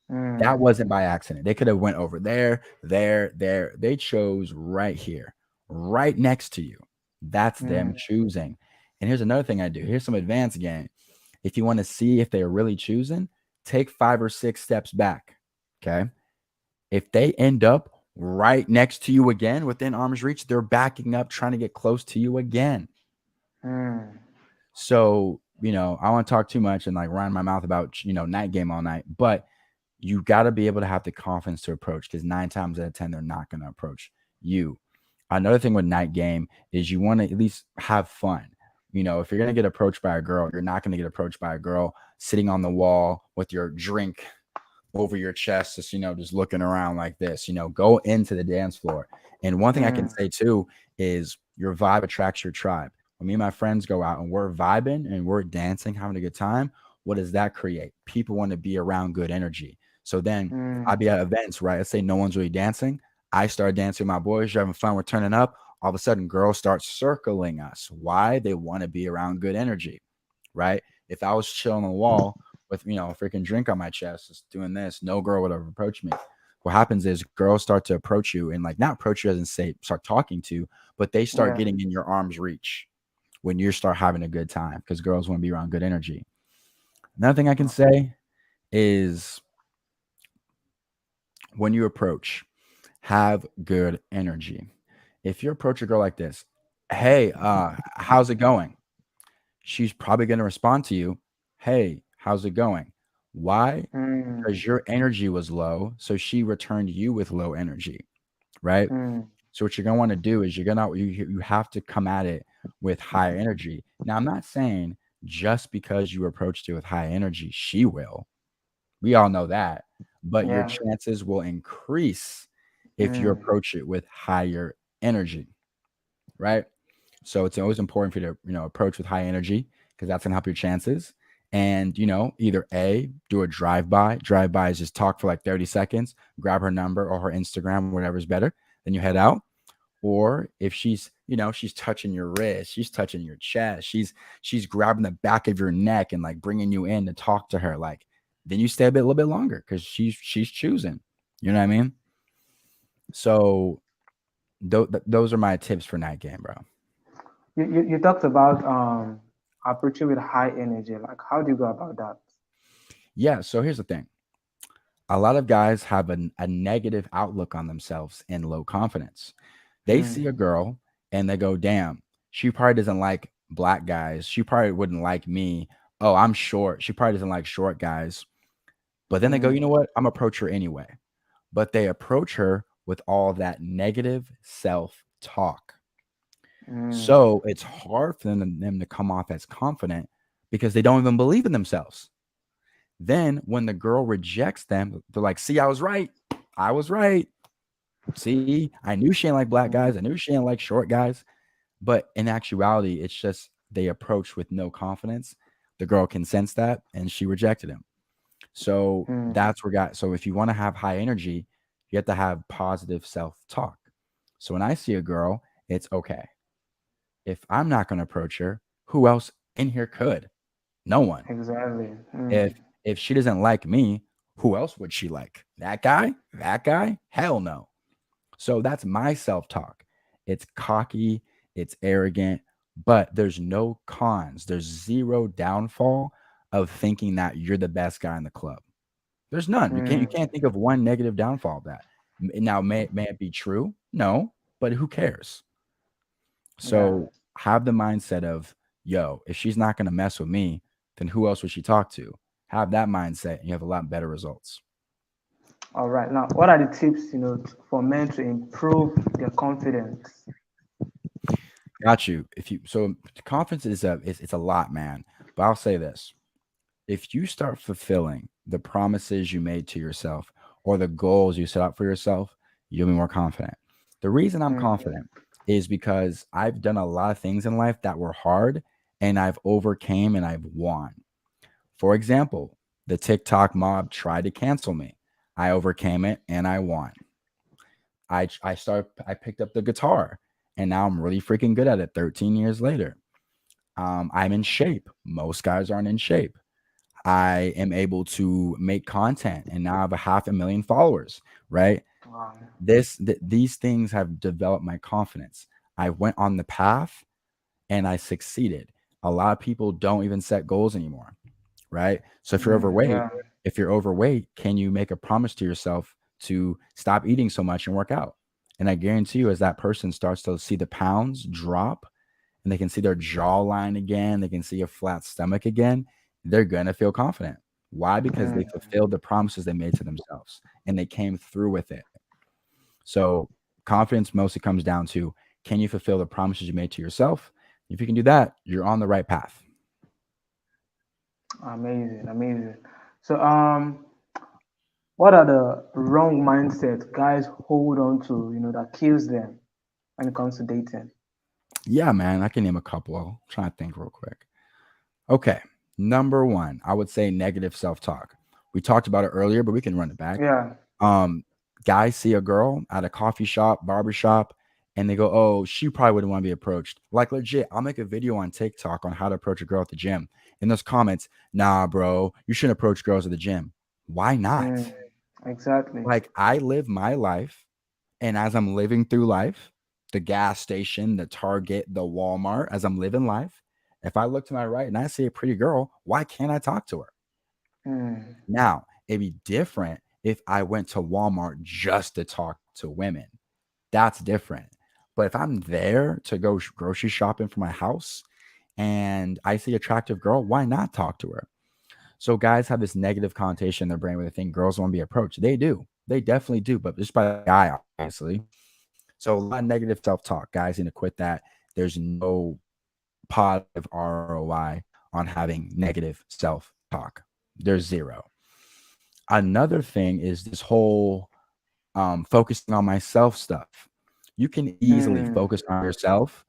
That Mm. wasn't by accident. They could have went over there, there, there. They chose right here, right next to you. That's them Mm. choosing. And here's another thing I do. Here's some advanced game. If you want to see if they're really choosing, take 5 or 6 steps back. Okay. If they end up right next to you again within arm's reach, they're backing up, trying to get close to you again. Mm. So, I want to talk too much and like run my mouth about, night game all night, but you got to be able to have the confidence to approach, because 9 times out of 10, they're not going to approach you. Another thing with night game is you want to at least have fun. If you're going to get approached by a girl, you're not going to get approached by a girl sitting on the wall with your drink over your chest, just looking around like this. Go into the dance floor. And one thing I can Mm. say too is your vibe attracts your tribe. When me and my friends go out and we're vibing and we're dancing, having a good time, what does that create? People want to be around good energy. So then I'd be Mm. at events, right? Let's say no one's really dancing. I start dancing with my boys, you're having fun, we're turning up. All of a sudden, girls start circling us. Why? They want to be around good energy, right? If I was chilling on the wall with, a freaking drink on my chest, just doing this, no girl would have approached me. What happens is girls start to approach you, and like not approach you doesn't say start talking to, but they start Yeah. getting in your arm's reach when you start having a good time, because girls want to be around good energy. Another thing I can say is when you approach, have good energy. If you approach a girl like this, hey, how's it going? She's probably going to respond to you, hey, how's it going? Why? Because Mm. your energy was low. So she returned you with low energy, right? Mm. So what you're going to want to do is you have to come at it with high energy. Now, I'm not saying just because you approached it with high energy, she will. We all know that. But your Yeah. chances will increase if you Mm. approach it with higher energy, right? So it's always important for you to, approach with high energy, because that's gonna help your chances. And either A, do a drive by. Drive by is just talk for like 30 seconds, grab her number or her Instagram, whatever's better. Then you head out. Or if she's touching your wrist, she's touching your chest, she's grabbing the back of your neck and like bringing you in to talk to her, like then you stay a little bit longer because she's choosing. You know what I mean? So those are my tips for night game, bro. You talked about approaching with high energy. Like, how do you go about that? Yeah. So here's the thing. A lot of guys have a negative outlook on themselves and low confidence. They see a Mm. girl and they go, damn, she probably doesn't like black guys. She probably wouldn't like me. Oh, I'm short. She probably doesn't like short guys. But then they go, you know Mm. what? I'm gonna approach her anyway. But they approach her with all that negative self-talk. Mm. So it's hard for them to come off as confident because they don't even believe in themselves. Then when the girl rejects them, they're like, see, I was right. I was right. See, I knew she didn't like black guys. I Mm. knew she didn't like short guys. But in actuality, it's just they approach with no confidence. The girl can sense that and she rejected him. So Mm. that's where guys. So if you want to have high energy, you have to have positive self-talk. So when I see a girl, it's okay. If I'm not going to approach her, who else in here could? No one. Exactly. If Mm. if she doesn't like me, who else would she like? That guy? That guy? Hell no. So that's my self-talk. It's cocky, it's arrogant, but there's no cons. There's zero downfall of thinking that you're the best guy in the club. There's none. You can't Mm. think of one negative downfall of that. Now, may it be true? No, but who cares? Yeah. So have the mindset of, yo, if she's not gonna mess with me, then who else would she talk to? Have that mindset, and you have a lot better results. All right. Now, what are the tips, for men to improve their confidence? Got you. If you so confidence is it's a lot, man. But I'll say this: if you start fulfilling the promises you made to yourself or the goals you set out for yourself, you'll be more confident. The reason I'm Mm. confident is because I've done a lot of things in life that were hard and I've overcame and I've won. For example, the TikTok mob tried to cancel me. I overcame it and I won. I picked up the guitar and now I'm really freaking good at it 13 years later. I'm in shape. Most guys aren't in shape. I am able to make content and now I have a 500,000 followers, right? Wow. These things have developed my confidence. I went on the path and I succeeded. A lot of people don't even set goals anymore, right? So Yeah. if you're overweight, can you make a promise to yourself to stop eating so much and work out? And I guarantee you, as that person starts to see the pounds drop and they can see their jawline again, they can see a flat stomach again, they're gonna feel confident. Why? Because they Mm, fulfilled the promises they made to themselves and they came through with it. So confidence mostly comes down to, can you fulfill the promises you made to yourself? If you can do that, you're on the right path. amazing, amazing. So, what are the wrong mindset guys hold on to, that kills them when it comes to dating? Yeah, man, I can name a couple. I'm trying to think real quick. Okay. Number one, I would say negative self-talk. We talked about it earlier, but we can run it back. Yeah. Um, Guys see a girl at a coffee shop, barber shop, and they go, "Oh, she probably wouldn't want to be approached." Like legit, I'll make a video on TikTok on how to approach a girl at the gym. In those comments, "Nah, bro, you shouldn't approach girls at the gym." Why Mm, not? exactly. Like I live my life, and as I'm living through life, the gas station, the Target, the Walmart, as I'm living life, if I look to my right and I see a pretty girl, why can't I talk to her? Mm, Now, it'd be different if I went to Walmart just to talk to women. That's different. But if I'm there to go grocery shopping for my house and I see an attractive girl, why not talk to her? So guys have this negative connotation in their brain where they think girls want to be approached. They do. They definitely do, but just by the guy, obviously. So a lot of negative self-talk. Guys need to quit that. There's no positive ROI on having negative self-talk. There's zero. Another thing is this whole focusing on myself stuff. You can easily mm, focus on yourself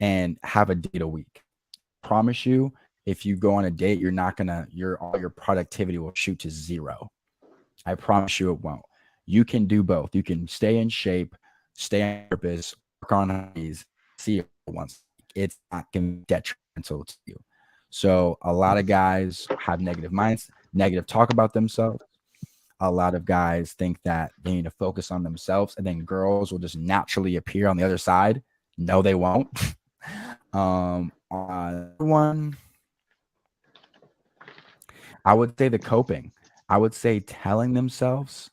and have a date a week. Promise you, if you go on a date, you're not gonna your all your productivity will shoot to zero. I promise you it won't. You can do both. You can stay in shape, stay on purpose, work on hobbies, see it once. It's not gonna be detrimental to you. So a lot of guys have negative minds, negative talk about themselves. A lot of guys think that they need to focus on themselves and then girls will just naturally appear on the other side. No, they won't. One, I would say the coping. I would say telling themselves,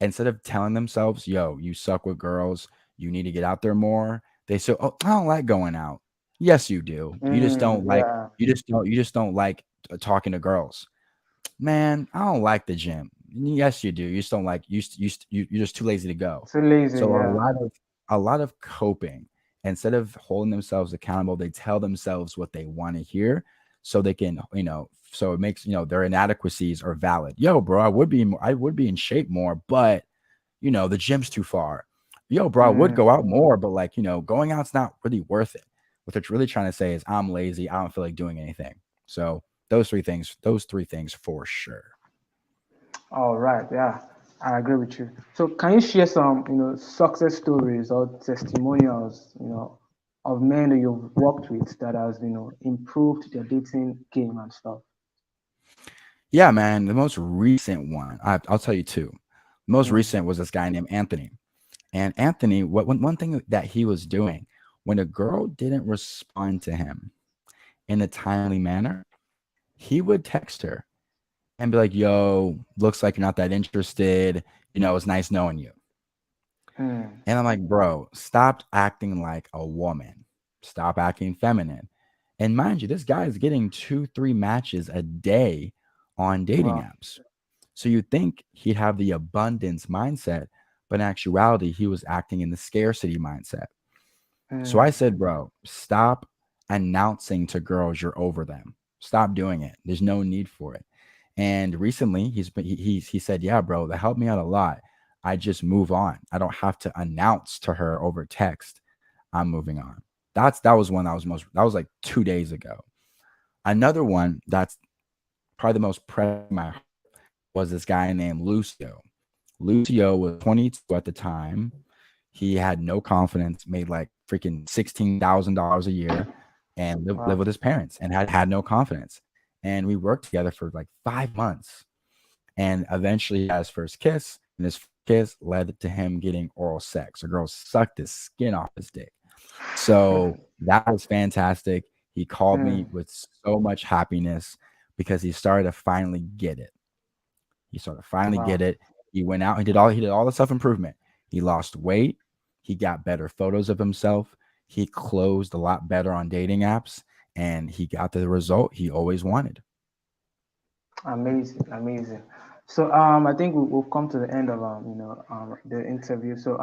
instead of telling themselves, yo, you suck with girls, you need to get out there more. They say, oh, I don't like going out. Yes, you do. You just don't like, yeah. you just don't like talking to girls. Man, I don't like the gym. Yes, you do. You just don't like you're just too lazy to go. Too lazy. So Yeah. a lot of coping. Instead of holding themselves accountable, they tell themselves what they want to hear so they can, so it makes, their inadequacies are valid. Yo, bro, I would be in shape more, but the gym's too far. Yo, bro, I would Mm, go out more, but like, going out's not really worth it. What they're really trying to say is I'm lazy. I don't feel like doing anything. So those three things for sure. all right. Yeah. I agree with you. So, can you share some, success stories or testimonials, of men that you've worked with that has, improved their dating game and stuff? Yeah, man. The most recent one, I'll tell you two. The most Mm, recent was this guy named Anthony. And Anthony, one thing that he was doing when a girl didn't respond to him in a timely manner, he would text her and be like, "Yo, looks like you're not that interested. It's nice knowing you." mm, And I'm like, "Bro, stop acting like a woman. Stop acting feminine." And mind you, this guy is getting 2, 3 matches a day on dating well, apps. So you'd think he'd have the abundance mindset, but in actuality, he was acting in the scarcity mindset. So I mm, said, bro, stop announcing to girls you're over them. Stop doing it. There's no need for it. And recently, he said, yeah, bro, that helped me out a lot. I just move on. I don't have to announce to her over text. I'm moving on. That was one that was like 2 days ago. Another one that's probably the most pressing my heart was this guy named Lucio. Lucio was 22 at the time. He had no confidence, made like freaking $16,000 a year. and live Wow. with his parents, and had no confidence. And we worked together for like 5 months, and eventually he had his first kiss, and his kiss led to him getting oral sex. A girl sucked his skin off his dick. So that was fantastic. He called me Mm, with so much happiness because he started to finally get it. He started to finally get wow. it. He went out, he did all the self-improvement. He lost weight, he got better photos of himself, he closed a lot better on dating apps, and he got the result he always wanted. Amazing, amazing. So I think we've come to the end of the interview. So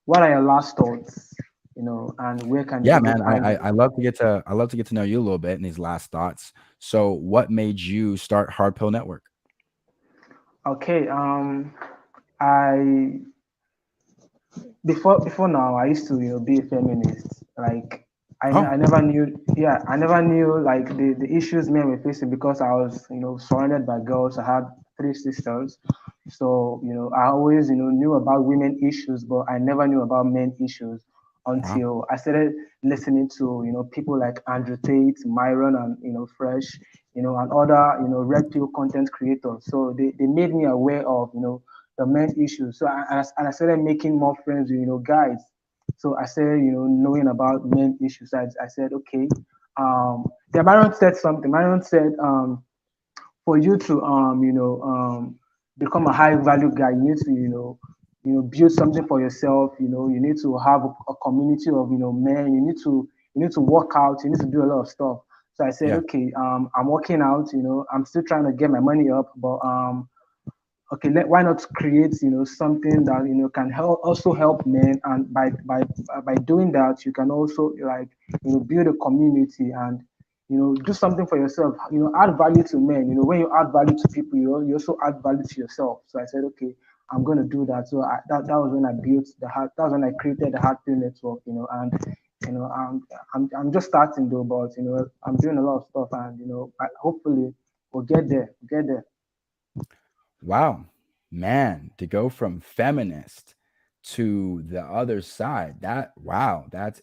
what are your last thoughts? And where can the Yeah, people man. find you? I love to get to know you a little bit in these last thoughts. So what made you start Hard Pill Network? Okay. I before now I used to be a feminist. Like Oh, I never knew, yeah, I never knew like the issues men were facing because I was surrounded by girls. I had three sisters, so I always knew about women issues, but I never knew about men issues wow. until I started listening to people like Andrew Tate, Myron, and Fresh, and other red pill content creators. So they made me aware of the men's issues. So I started making more friends with guys. So I started knowing about men issues. I said okay. Yeah, Myron said something. Myron said for you to become a high value guy, you need to build something for yourself. You need to have a community of men. You need to work out. You need to do a lot of stuff. So I said, Yeah. okay, I'm working out. I'm still trying to get my money up, but okay, why not create something that can also help men, and by doing that you can also like build a community and do something for yourself, add value to men. When you add value to people, you also add value to yourself. So I said, okay, I'm going to do that. So that was when I built the heart that was when I created the Heart Pill Network. And I'm just starting though, but I'm doing a lot of stuff, and hopefully we'll get there. Wow, man, to go from feminist to the other side, that wow, that's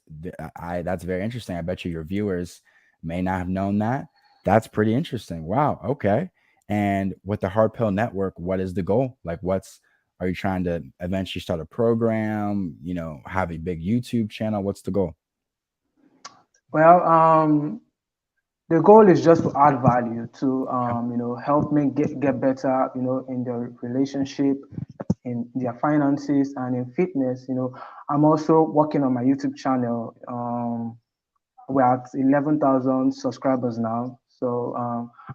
very interesting. I bet you your viewers may not have known that. That's pretty interesting. Wow, okay. And with the Hard Pill Network, what is the goal? Like, what's are you trying to eventually start a program? Have a big YouTube channel? What's the goal? Well, the goal is just to add value to Okay. help men get better in their relationship, in their finances, and in fitness. I'm also working on my YouTube channel. We're at 11,000 subscribers now. So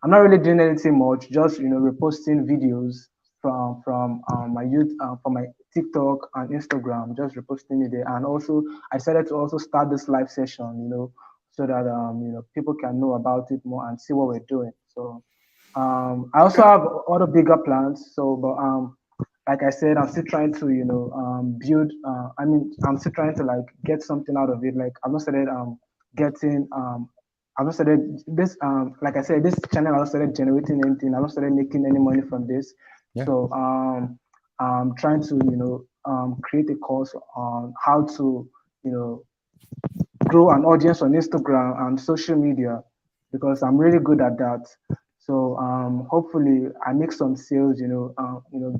I'm not really doing anything much, just reposting videos from my youth from my TikTok and Instagram, just reposting it there. And also I decided to also start this live session, so that people can know about it more and see what we're doing. So I also Okay. have other bigger plans. So, but like I said, I'm still trying to, build. I'm still trying to like get something out of it. Like I'm not started getting. I'm not started this. Like I said, this channel I not started generating anything. I'm not started making any money from this. Yeah. So I'm trying to, create a course on how to, you know, grow an audience on Instagram and social media, because I'm really good at that. So hopefully I make some sales,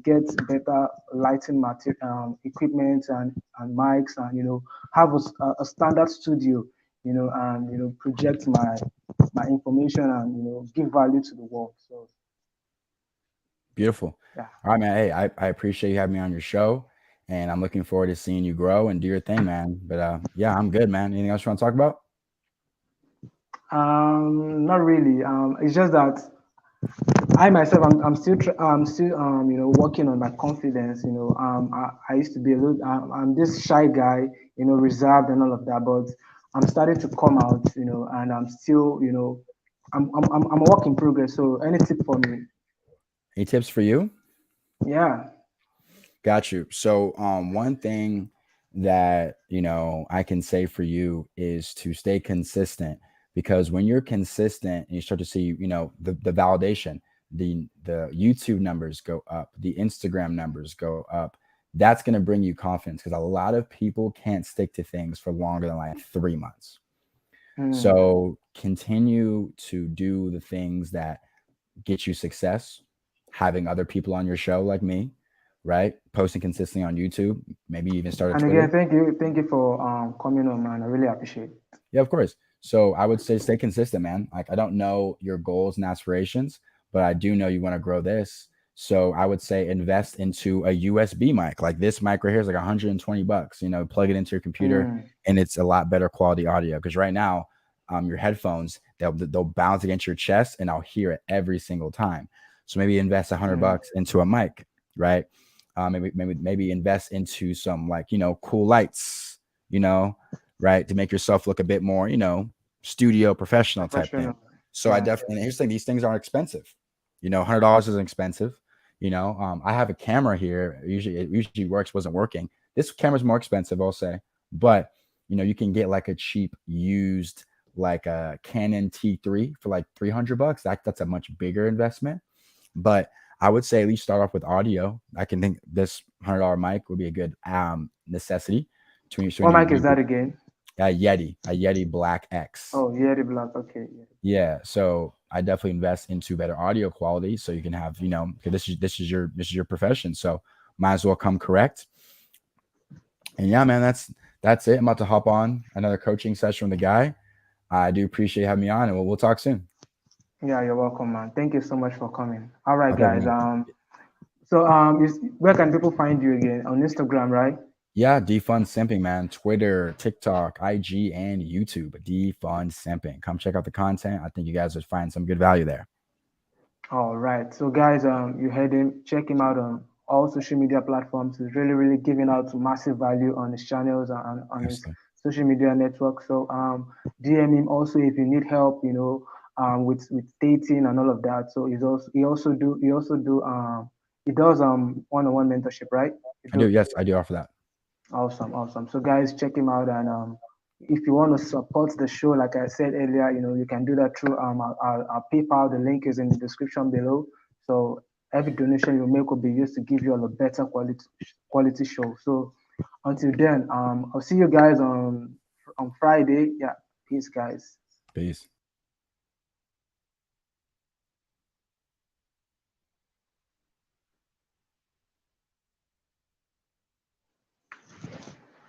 get better lighting material, equipment and mics, and have a standard studio, and project my information and give value to the world. So Beautiful. yeah. All right, man. Hey, I appreciate you having me on your show, and I'm looking forward to seeing you grow and do your thing, man. But yeah, I'm good, man. Anything else you want to talk about? Not really. It's just that I myself, I'm still, working on my confidence. I used to be a little, I'm this shy guy, reserved and all of that, but I'm starting to come out, and I'm still, I'm a work in progress. So any tip for me? Any tips for you? Yeah. Got you. So, one thing that I can say for you is to stay consistent, because when you're consistent and you start to see, the validation, the YouTube numbers go up, the Instagram numbers go up. That's going to bring you confidence, because a lot of people can't stick to things for longer than like 3 months. Mm. So continue to do the things that get you success, having other people on your show like me, right? Posting consistently on YouTube, maybe even start a And again, Twitter. thank you for coming on, man. I really appreciate it. Yeah, of course. So I would say stay consistent, man. Like I don't know your goals and aspirations, but I do know you want to grow this. So I would say invest into a USB mic. Like this mic right here is like 120 bucks. You know, plug it into your computer Mm. and it's a lot better quality audio. Because right now, your headphones they'll bounce against your chest and I'll hear it every single time. So maybe invest 100 Mm. bucks into a mic, right? Maybe invest into some like cool lights, you know, right? To make yourself look a bit more, studio professional type thing. Professional. So I Yeah. definitely, and here's the thing, these things aren't expensive. $100 isn't expensive. I have a camera here. It usually works, wasn't working. This camera's more expensive, I'll say. But, you can get like a cheap used, like a Canon T3 for like 300 bucks. That's a much bigger investment. But I would say at least start off with audio. I can think this $100 mic would be a good necessity to so when What you mic is that again? a Yeti Black X. Oh, yeah, the black. Okay. Yeah. Yeah, so I definitely invest into better audio quality so you can have, 'cause this is your profession. So might as well come correct. And yeah, man, that's it. I'm about to hop on another coaching session with the guy. I do appreciate you having me on, and we'll talk soon. Yeah, you're welcome, man. Thank you so much for coming. All right, I'll be guys. having So where can people find you again? On Instagram, right? Yeah, defund simping, man. Twitter, TikTok, IG, and YouTube. Defund simping. Come check out the content. I think you guys would find some good value there. All right. So guys, you heard him. Check him out on all social media platforms. He's really, really giving out massive value on his channels and on his Absolutely. social media network. So DM him also if you need help, with dating and all of that. So he does one-on-one mentorship, right? You I do. do. Yes, I do offer that. Awesome, awesome. So guys, check him out, and if you want to support the show, like I said earlier, you can do that through our PayPal. The link is in the description below. So every donation you make will be used to give you all a better quality show. So until then, I'll see you guys on Friday. Yeah, peace, guys. Peace.